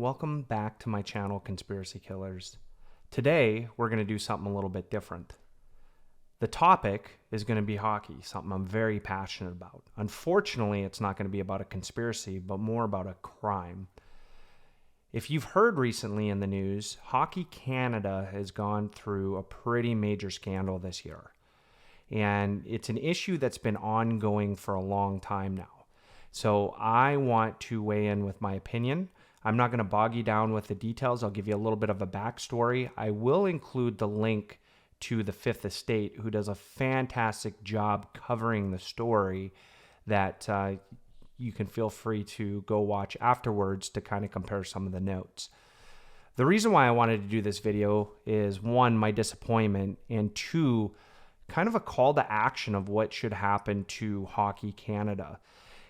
Welcome back to my channel, Conspiracy Killers. Today, we're going to do something a little bit different. The topic is going to be hockey, something I'm very passionate about. Unfortunately, it's not going to be about a conspiracy, but more about a crime. If you've heard recently in the news, Hockey Canada has gone through a pretty major scandal this year. And it's an issue that's been ongoing for a long time now. So I want to weigh in with my opinion. I'm not going to bog you down with the details. I'll give you a little bit of a backstory. I will include the link to the Fifth Estate, who does a fantastic job covering the story that you can feel free to go watch afterwards to kind of compare some of the notes. The reason why I wanted to do this video is, one, my disappointment, and two, kind of a call to action of what should happen to Hockey Canada.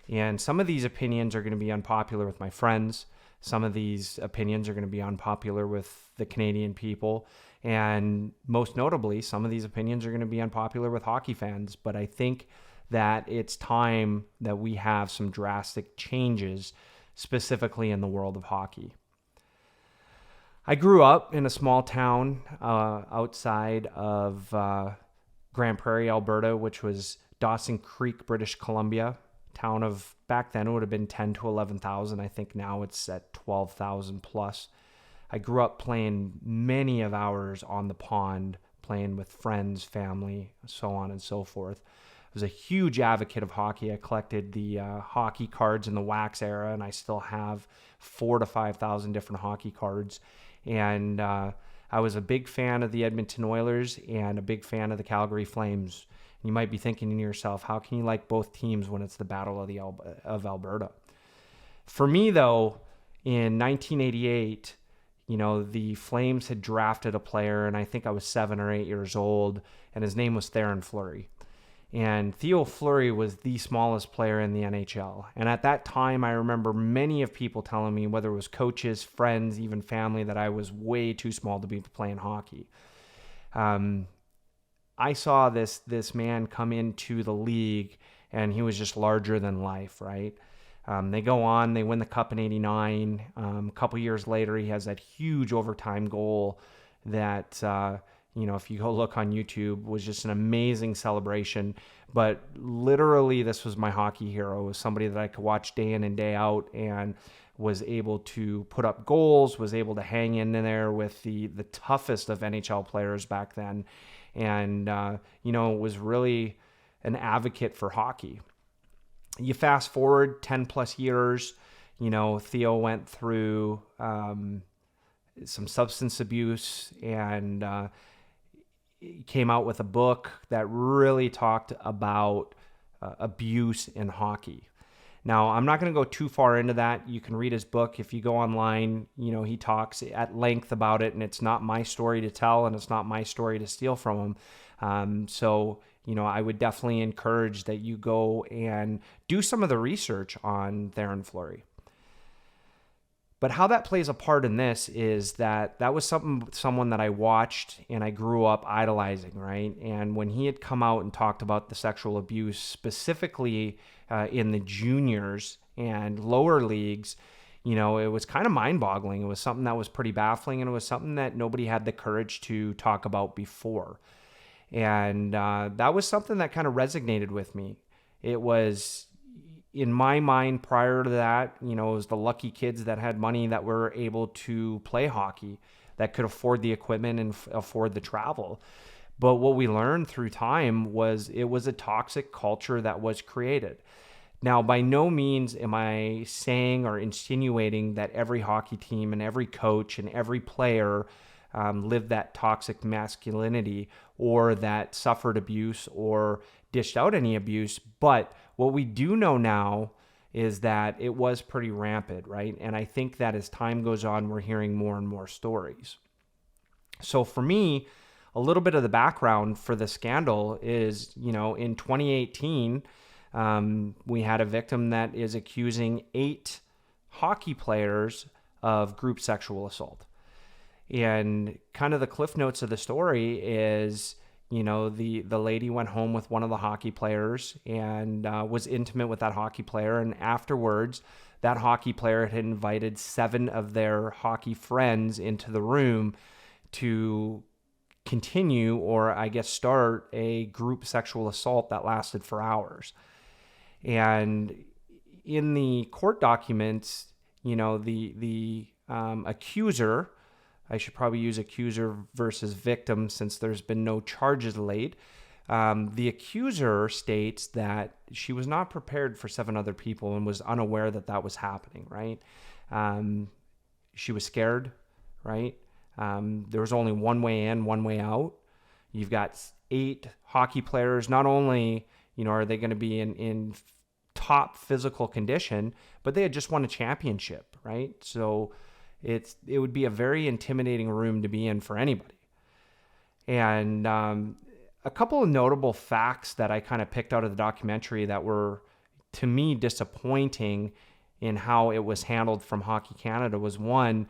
And some of these opinions are going to be unpopular with my friends. Some of these opinions are going to be unpopular with the Canadian people. And most notably, some of these opinions are going to be unpopular with hockey fans. But I think that it's time that we have some drastic changes, specifically in the world of hockey. I grew up in a small town outside of Grand Prairie, Alberta, which was Dawson Creek, British Columbia. Town of, back then it would have been 10 to 11,000. I think now it's at 12,000 plus. I grew up playing many of hours on the pond, playing with friends, family, so on and so forth. I was a huge advocate of hockey. I collected the hockey cards in the wax era, and I still have 4,000 to 5,000 different hockey cards. And I was a big fan of the Edmonton Oilers and a big fan of the Calgary Flames. You might be thinking to yourself, how can you like both teams when it's the Battle of Alberta? For me, though, in 1988, the Flames had drafted a player, and I think I was 7 or 8 years old, and his name was Theoren Fleury. And Theo Fleury was the smallest player in the NHL. And at that time, I remember many of people telling me, whether it was coaches, friends, even family, that I was way too small to be playing hockey. I saw this man come into the league, and he was just larger than life, right? They go on, they win the Cup in '89. A couple years later, he has that huge overtime goal that, if you go look on YouTube, was just an amazing celebration. But literally, this was my hockey hero. It was somebody that I could watch day in and day out, and was able to put up goals, was able to hang in there with the toughest of NHL players back then. And, was really an advocate for hockey. You fast forward 10 plus years, Theo went through some substance abuse and came out with a book that really talked about abuse in hockey. Now, I'm not going to go too far into that. You can read his book. If you go online, he talks at length about it, and it's not my story to tell, and it's not my story to steal from him. So, I would definitely encourage that you go and do some of the research on Theoren Fleury. But how that plays a part in this is that was someone that I watched and I grew up idolizing, right? And when he had come out and talked about the sexual abuse, specifically in the juniors and lower leagues, it was kind of mind-boggling. It was something that was pretty baffling, and it was something that nobody had the courage to talk about before. And that was something that kind of resonated with me. It was, in my mind, prior to that, it was the lucky kids that had money that were able to play hockey, that could afford the equipment and afford the travel. But what we learned through time was it was a toxic culture that was created. Now, by no means am I saying or insinuating that every hockey team and every coach and every player lived that toxic masculinity or that suffered abuse or dished out any abuse. But what we do know now is that it was pretty rampant, right? And I think that as time goes on, we're hearing more and more stories. So for me, a little bit of the background for the scandal is, in 2018, we had a victim that is accusing 8 hockey players of group sexual assault. And kind of the cliff notes of the story is, the lady went home with one of the hockey players and was intimate with that hockey player. And afterwards, that hockey player had invited 7 of their hockey friends into the room to continue, or I guess start, a group sexual assault that lasted for hours. And in the court documents, the accuser, I should probably use accuser versus victim since there's been no charges laid. The accuser states that she was not prepared for 7 other people and was unaware that that was happening, right? She was scared, right? There was only one way in, one way out. You've got 8 hockey players. Not only, are they going to be in top physical condition, but they had just won a championship, right? So it would be a very intimidating room to be in for anybody. And a couple of notable facts that I kind of picked out of the documentary that were, to me, disappointing in how it was handled from Hockey Canada was, one,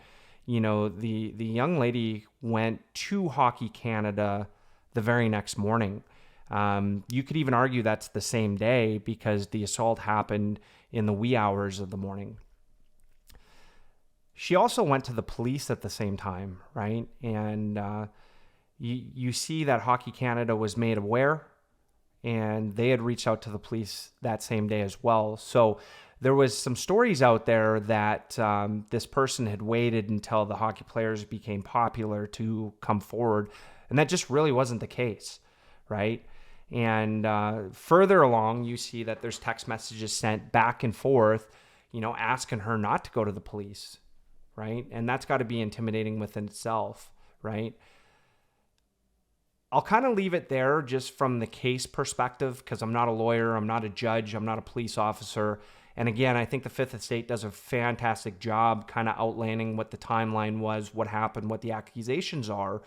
the young lady went to Hockey Canada the very next morning. You could even argue that's the same day because the assault happened in the wee hours of the morning. She also went to the police at the same time, right? And you see that Hockey Canada was made aware, and they had reached out to the police that same day as well. So there was some stories out there that this person had waited until the hockey players became popular to come forward, and that just really wasn't the case, right? And further along, you see that there's text messages sent back and forth, asking her not to go to the police, right? And that's got to be intimidating within itself, right? I'll kind of leave it there just from the case perspective because I'm not a lawyer, I'm not a judge, I'm not a police officer. And again, I think the Fifth Estate does a fantastic job kind of outlining what the timeline was, what happened, what the accusations are.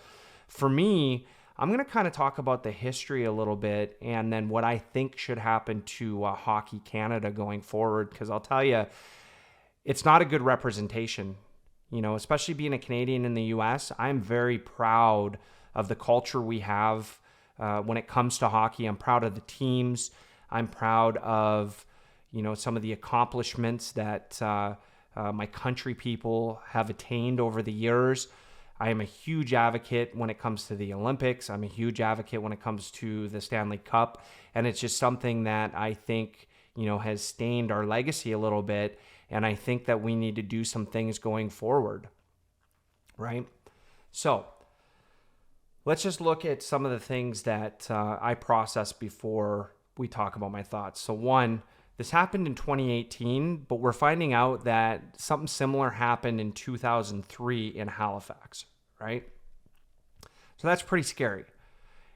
For me, I'm going to kind of talk about the history a little bit and then what I think should happen to Hockey Canada going forward, because I'll tell you, it's not a good representation. Especially being a Canadian in the U.S., I'm very proud of the culture we have when it comes to hockey. I'm proud of the teams. I'm proud of, some of the accomplishments that my country people have attained over the years. I am a huge advocate when it comes to the Olympics. I'm a huge advocate when it comes to the Stanley Cup. And it's just something that I think, has stained our legacy a little bit. And I think that we need to do some things going forward, right? So let's just look at some of the things that I processed before we talk about my thoughts. So one, this happened in 2018, but we're finding out that something similar happened in 2003 in Halifax, right? So that's pretty scary.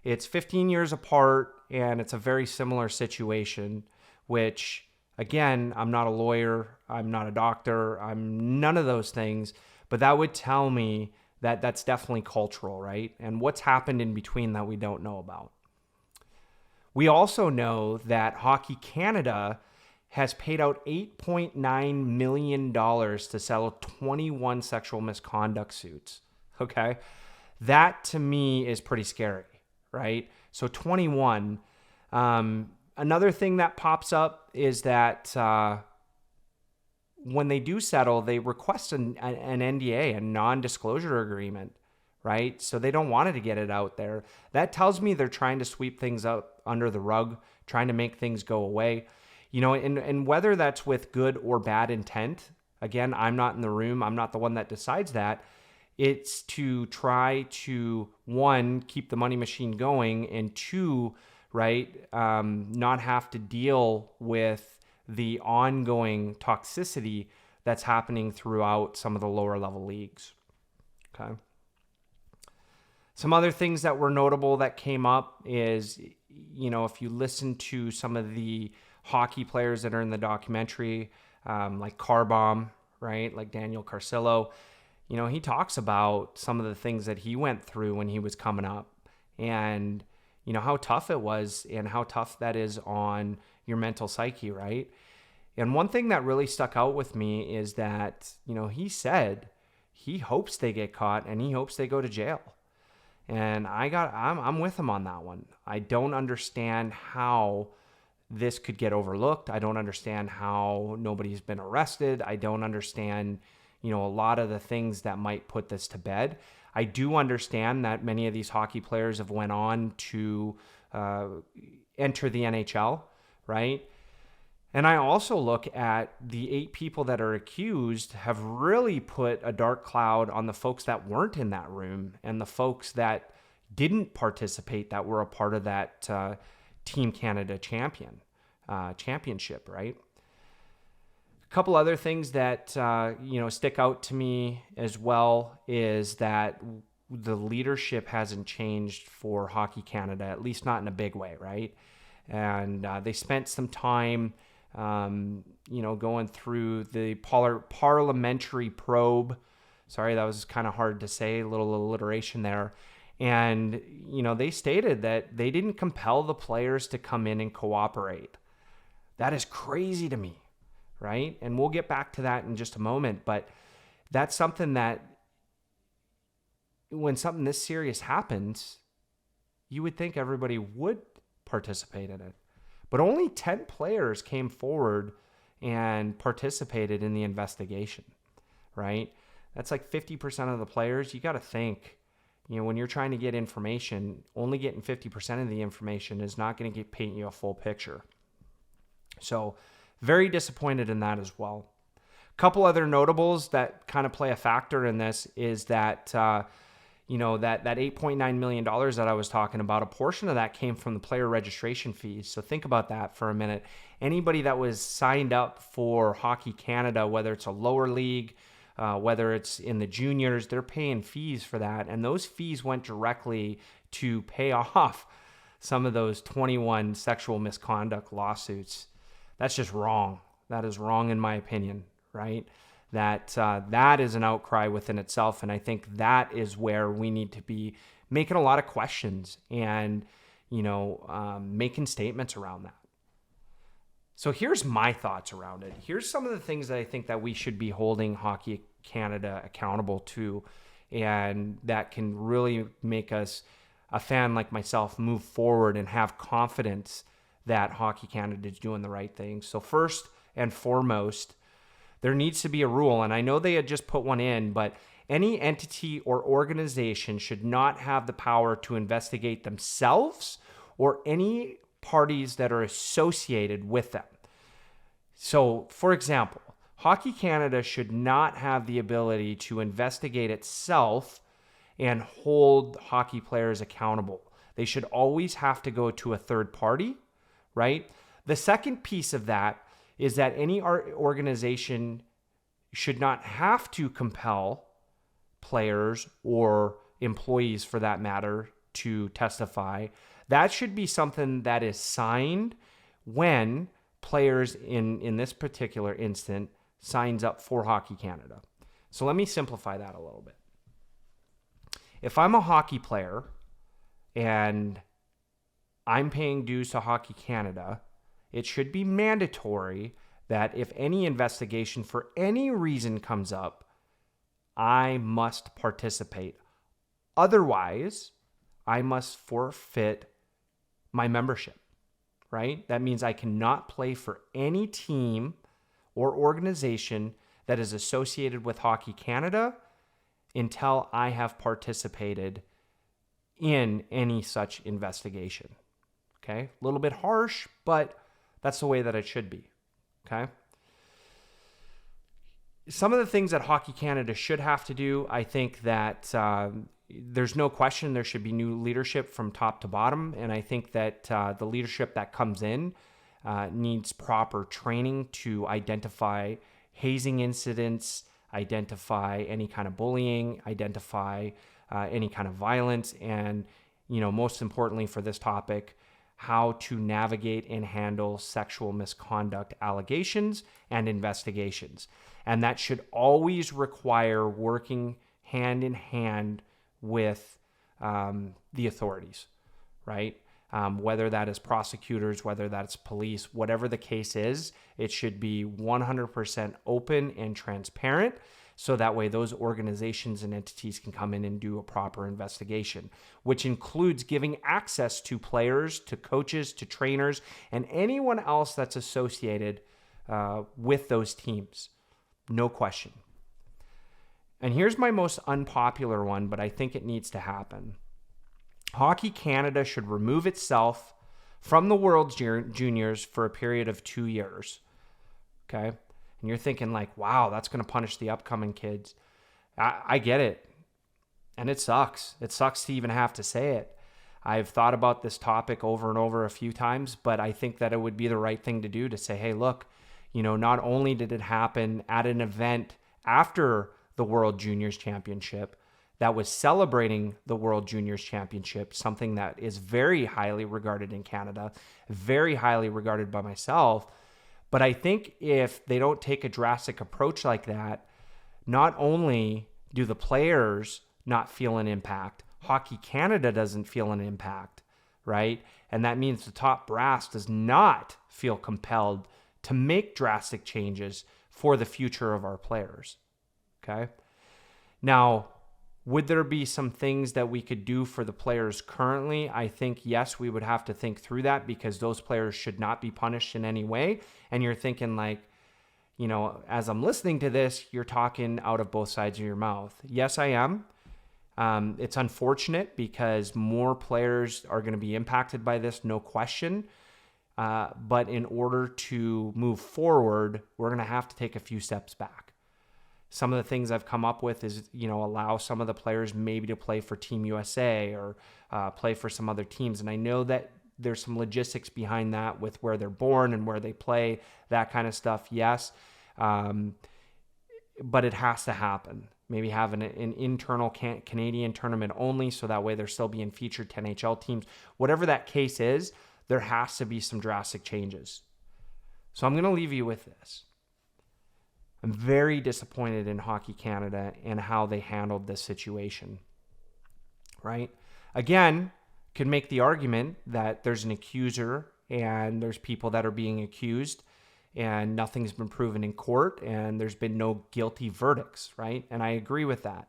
It's 15 years apart, and it's a very similar situation, which, again, I'm not a lawyer, I'm not a doctor, I'm none of those things, but that would tell me that that's definitely cultural, right? And what's happened in between that we don't know about. We also know that Hockey Canada has paid out $8.9 million to settle 21 sexual misconduct suits, okay? That, to me, is pretty scary, right? So 21. Another thing that pops up is that when they do settle, they request an NDA, a non-disclosure agreement, right? So they don't want to get it out there. That tells me they're trying to sweep things up under the rug, trying to make things go away. And whether that's with good or bad intent, again, I'm not in the room. I'm not the one that decides that. It's to try to, one, keep the money machine going, and two, right, not have to deal with the ongoing toxicity that's happening throughout some of the lower level leagues. Okay. Some other things that were notable that came up is, if you listen to some of the hockey players that are in the documentary, like Carbomb, right, like Daniel Carcillo, he talks about some of the things that he went through when he was coming up, and how tough it was and how tough that is on your mental psyche, right? And one thing that really stuck out with me is that, he said he hopes they get caught and he hopes they go to jail. And I'm with him on that one. I don't understand how this could get overlooked. I don't understand how nobody's been arrested. I don't understand, a lot of the things that might put this to bed. I do understand that many of these hockey players have went on to enter the NHL, right? And I also look at the 8 people that are accused have really put a dark cloud on the folks that weren't in that room and the folks that didn't participate that were a part of that Team Canada championship, right? A couple other things that, stick out to me as well is that the leadership hasn't changed for Hockey Canada, at least not in a big way, right? And they spent some time going through the parliamentary probe. Sorry, that was kind of hard to say, a little alliteration there. And, they stated that they didn't compel the players to come in and cooperate. That is crazy to me, right? And we'll get back to that in just a moment. But that's something that when something this serious happens, you would think everybody would participate in it. But only 10 players came forward and participated in the investigation, right? That's like 50% of the players. You got to think, when you're trying to get information, only getting 50% of the information is not going to paint you a full picture. So very disappointed in that as well. A couple other notables that kind of play a factor in this is that, that $8.9 million that I was talking about, a portion of that came from the player registration fees. So think about that for a minute. Anybody that was signed up for Hockey Canada, whether it's a lower league, whether it's in the juniors, they're paying fees for that. And those fees went directly to pay off some of those 21 sexual misconduct lawsuits. That's just wrong. That is wrong in my opinion, right? That is an outcry within itself. And I think that is where we need to be making a lot of questions and, making statements around that. So here's my thoughts around it. Here's some of the things that I think that we should be holding Hockey Canada accountable to, and that can really make us, a fan like myself, move forward and have confidence that Hockey Canada is doing the right thing. So first and foremost, there needs to be a rule, and I know they had just put one in, but any entity or organization should not have the power to investigate themselves or any parties that are associated with them. So, for example, Hockey Canada should not have the ability to investigate itself and hold hockey players accountable. They should always have to go to a third party, right? The second piece of that is that any organization should not have to compel players or employees, for that matter, to testify. That should be something that is signed when players, in this particular instant, signs up for Hockey Canada. So let me simplify that a little bit. If I'm a hockey player and I'm paying dues to Hockey Canada, it should be mandatory that if any investigation for any reason comes up, I must participate. Otherwise, I must forfeit my membership, right? That means I cannot play for any team or organization that is associated with Hockey Canada until I have participated in any such investigation. Okay? A little bit harsh, but that's the way that it should be. Okay? Some of the things that Hockey Canada should have to do, I think that there's no question there should be new leadership from top to bottom. And I think that the leadership that comes in needs proper training to identify hazing incidents, identify any kind of bullying, identify any kind of violence, and, most importantly for this topic, how to navigate and handle sexual misconduct allegations and investigations. And that should always require working hand in hand with the authorities, right? Whether that is prosecutors, whether that's police, whatever the case is, it should be 100% open and transparent so that way those organizations and entities can come in and do a proper investigation, which includes giving access to players, to coaches, to trainers, and anyone else that's associated with those teams. No question. And here's my most unpopular one, but I think it needs to happen. Hockey Canada should remove itself from the World Juniors for a period of 2 years. Okay? And you're thinking like, wow, that's going to punish the upcoming kids. I get it. And it sucks. It sucks to even have to say it. I've thought about this topic over and over a few times, but I think that it would be the right thing to do to say, hey, look, not only did it happen at an event after the World Juniors Championship that was celebrating the World Juniors Championship, something that is very highly regarded in Canada, very highly regarded by myself. But I think if they don't take a drastic approach like that, not only do the players not feel an impact, Hockey Canada doesn't feel an impact, right? And that means the top brass does not feel compelled to make drastic changes for the future of our players, okay? Now, would there be some things that we could do for the players currently? I think, yes, we would have to think through that because those players should not be punished in any way. And you're thinking like, as I'm listening to this, you're talking out of both sides of your mouth. Yes, I am. It's unfortunate because more players are going to be impacted by this, no question. But in order to move forward, we're going to have to take a few steps back. Some of the things I've come up with is, allow some of the players maybe to play for Team USA or play for some other teams. And I know that there's some logistics behind that with where they're born and where they play, that kind of stuff. Yes. But it has to happen. Maybe have an internal Canadian tournament only, so that way they're still being featured to NHL teams. Whatever that case is, there has to be some drastic changes. So I'm going to leave you with this. I'm very disappointed in Hockey Canada and how they handled this situation, right? Again, could make the argument that there's an accuser and there's people that are being accused and nothing's been proven in court and there's been no guilty verdicts, right? And I agree with that,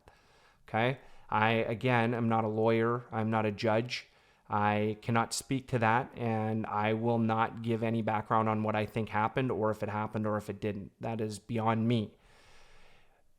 okay? I'm not a lawyer. I'm not a judge. I cannot speak to that, and I will not give any background on what I think happened or if it happened or if it didn't. That is beyond me.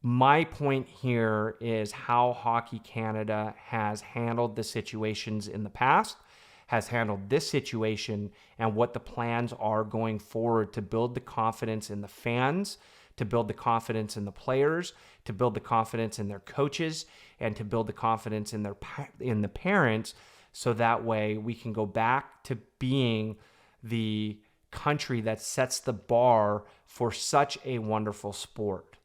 My point here is how Hockey Canada has handled the situations in the past, has handled this situation, and what the plans are going forward to build the confidence in the fans, to build the confidence in the players, to build the confidence in their coaches, and to build the confidence in the parents, so that way we can go back to being the country that sets the bar for such a wonderful sport.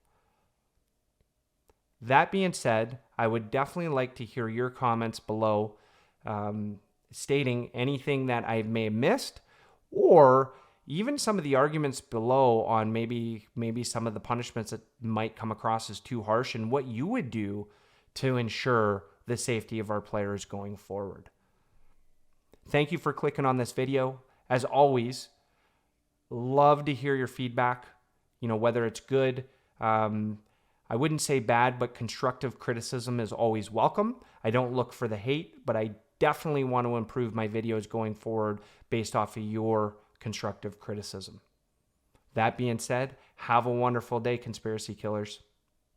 That being said, I would definitely like to hear your comments below, stating anything that I may have missed, or even some of the arguments below on maybe some of the punishments that might come across as too harsh and what you would do to ensure the safety of our players going forward. Thank you for clicking on this video. As always, love to hear your feedback, whether it's good. I wouldn't say bad, but constructive criticism is always welcome. I don't look for the hate, but I definitely want to improve my videos going forward based off of your constructive criticism. That being said, have a wonderful day, conspiracy killers.